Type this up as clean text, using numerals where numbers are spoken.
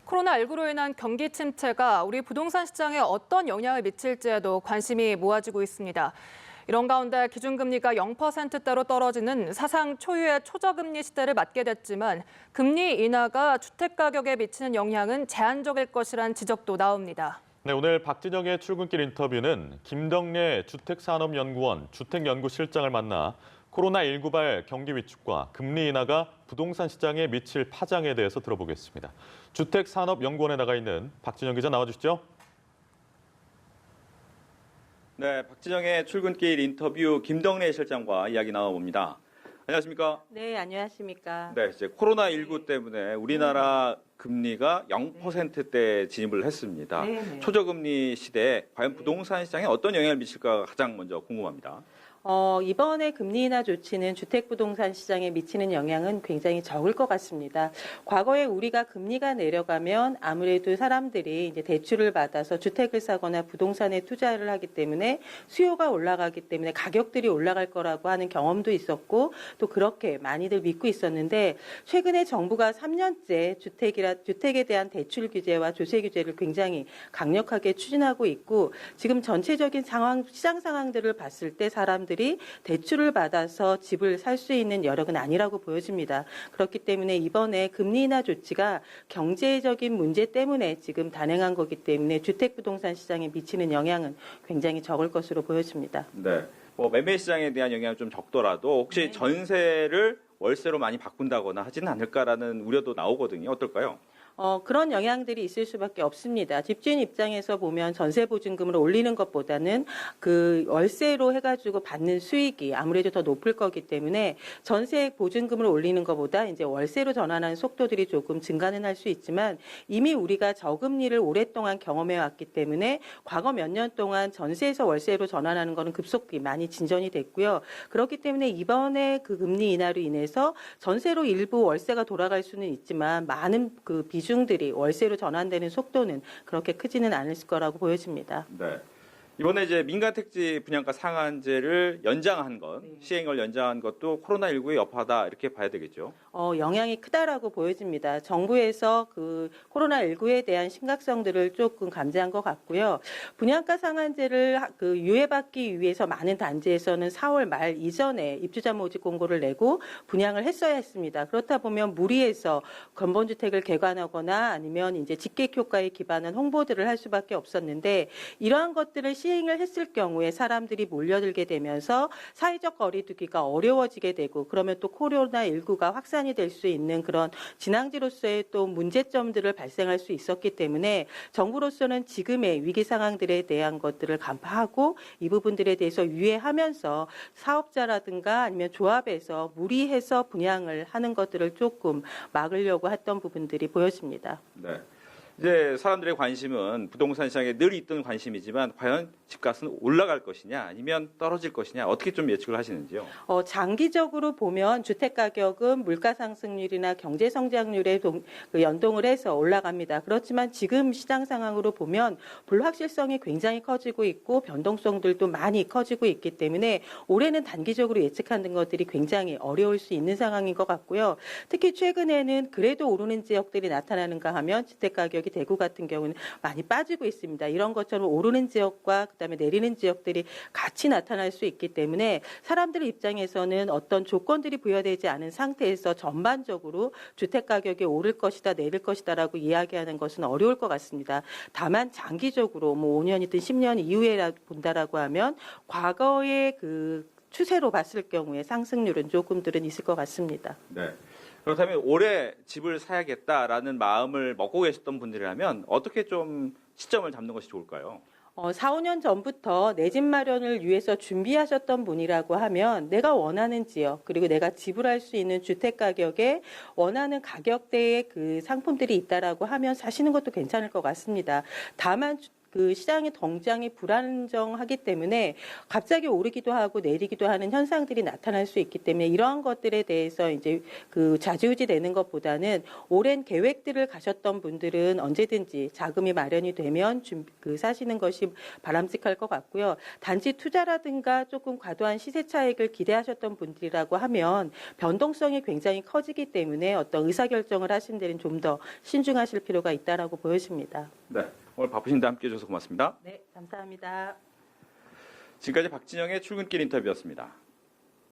코로나19로 인한 경기 침체가 우리 부동산 시장에 어떤 영향을 미칠지에도 관심이 모아지고 있습니다. 이런 가운데 기준금리가 0%대로 떨어지는 사상 초유의 초저금리 시대를 맞게 됐지만 금리 인하가 주택가격에 미치는 영향은 제한적일 것이란 지적도 나옵니다. 네, 오늘 박진영의 출근길 인터뷰는 김덕래 주택산업연구원 주택연구실장을 만나 코로나19발 경기 위축과 금리 인하가 부동산 시장에 미칠 파장에 대해서 들어보겠습니다. 주택산업연구원에 나가 있는 박진영 기자 나와주시죠. 네, 박진영의 출근길 인터뷰 김덕래 실장과 이야기 나눠봅니다. 안녕하십니까? 네, 안녕하십니까? 네, 이제 코로나19 때문에 우리나라 금리가 0%대 진입을 했습니다. 네네. 초저금리 시대에 과연 부동산 시장에 어떤 영향을 미칠까 가장 먼저 궁금합니다. 이번에 금리 인하 조치는 주택부동산 시장에 미치는 영향은 굉장히 적을 것 같습니다. 과거에 우리가 금리가 내려가면 아무래도 사람들이 이제 대출을 받아서 주택을 사거나 부동산에 투자를 하기 때문에 수요가 올라가기 때문에 가격들이 올라갈 거라고 하는 경험도 있었고 또 그렇게 많이들 믿고 있었는데 최근에 정부가 3년째 주택에 대한 대출 규제와 조세 규제를 굉장히 강력하게 추진하고 있고 지금 전체적인 시장 상황들을 봤을 때 사람들이 대출을 받아서 집을 살 수 있는 여력은 아니라고 보여집니다. 그렇기 때문에 이번에 금리 인하 조치가 경제적인 문제 때문에 지금 단행한 거기 때문에 주택부동산 시장에 미치는 영향은 굉장히 적을 것으로 보여집니다. 네, 매매 시장에 대한 영향은 좀 적더라도 혹시 전세를 월세로 많이 바꾼다거나 하지는 않을까라는 우려도 나오거든요. 어떨까요? 그런 영향들이 있을 수밖에 없습니다. 집주인 입장에서 보면 전세 보증금을 올리는 것보다는 그 월세로 해가지고 받는 수익이 아무래도 더 높을 거기 때문에 전세 보증금을 올리는 것보다 이제 월세로 전환하는 속도들이 조금 증가는 할 수 있지만 이미 우리가 저금리를 오랫동안 경험해 왔기 때문에 과거 몇 년 동안 전세에서 월세로 전환하는 것은 급속히 많이 진전이 됐고요. 그렇기 때문에 이번에 그 금리 인하로 인해서 전세로 일부 월세가 돌아갈 수는 있지만 많은 그 비중들이 월세로 전환되는 속도는 그렇게 크지는 않을 거라고 보여집니다. 네. 이번에 이제 민간 택지 분양가 상한제를 연장한 것, 시행을 연장한 것도 코로나19의 여파다 이렇게 봐야 되겠죠. 영향이 크다라고 보여집니다. 정부에서 그 코로나19에 대한 심각성들을 조금 감지한 것 같고요. 분양가 상한제를 그 유예받기 위해서 많은 단지에서는 4월 말 이전에 입주자 모집 공고를 내고 분양을 했어야 했습니다. 그렇다 보면 무리해서 건본주택을 개관하거나 아니면 이제 직객 효과에 기반한 홍보들을 할 수밖에 없었는데 이러한 것들을 시행을 했을 경우에 사람들이 몰려들게 되면서 사회적 거리두기가 어려워지게 되고 그러면 또 코로나19가 확산이 될 수 있는 그런 진앙지로서의 또 문제점들을 발생할 수 있었기 때문에 정부로서는 지금의 위기 상황들에 대한 것들을 간파하고 이 부분들에 대해서 유예하면서 사업자라든가 아니면 조합에서 무리해서 분양을 하는 것들을 조금 막으려고 했던 부분들이 보여집니다. 네. 이제 사람들의 관심은 부동산 시장에 늘 있던 관심이지만 과연 집값은 올라갈 것이냐 아니면 떨어질 것이냐 어떻게 좀 예측을 하시는지요? 장기적으로 보면 주택 가격은 물가 상승률이나 경제 성장률에 연동을 해서 올라갑니다. 그렇지만 지금 시장 상황으로 보면 불확실성이 굉장히 커지고 있고 변동성들도 많이 커지고 있기 때문에 올해는 단기적으로 예측하는 것들이 굉장히 어려울 수 있는 상황인 것 같고요. 특히 최근에는 그래도 오르는 지역들이 나타나는가 하면 주택 가격이 대구 같은 경우는 많이 빠지고 있습니다. 이런 것처럼 오르는 지역과 그다음에 내리는 지역들이 같이 나타날 수 있기 때문에 사람들의 입장에서는 어떤 조건들이 부여되지 않은 상태에서 전반적으로 주택 가격이 오를 것이다, 내릴 것이다라고 이야기하는 것은 어려울 것 같습니다. 다만 장기적으로 5년이든 10년 이후에 본다라고 하면 과거의 그 추세로 봤을 경우에 상승률은 조금들은 있을 것 같습니다. 네. 그렇다면 올해 집을 사야겠다라는 마음을 먹고 계셨던 분들이라면 어떻게 좀 시점을 잡는 것이 좋을까요? 4, 5년 전부터 내 집 마련을 위해서 준비하셨던 분이라고 하면 내가 원하는 지역 그리고 내가 지불할 수 있는 주택 가격에 원하는 가격대의 그 상품들이 있다라고 하면 사시는 것도 괜찮을 것 같습니다. 다만 그 시장의 동장이 불안정하기 때문에 갑자기 오르기도 하고 내리기도 하는 현상들이 나타날 수 있기 때문에 이러한 것들에 대해서 이제 그 좌지우지 되는 것보다는 오랜 계획들을 가셨던 분들은 언제든지 자금이 마련이 되면 사시는 것이 바람직할 것 같고요. 단지 투자라든가 조금 과도한 시세 차익을 기대하셨던 분들이라고 하면 변동성이 굉장히 커지기 때문에 어떤 의사결정을 하신 데는 좀 더 신중하실 필요가 있다라고 보여집니다. 네, 오늘 바쁘신데 함께해 주셔서 고맙습니다. 네, 감사합니다. 지금까지 박진영의 출근길 인터뷰였습니다.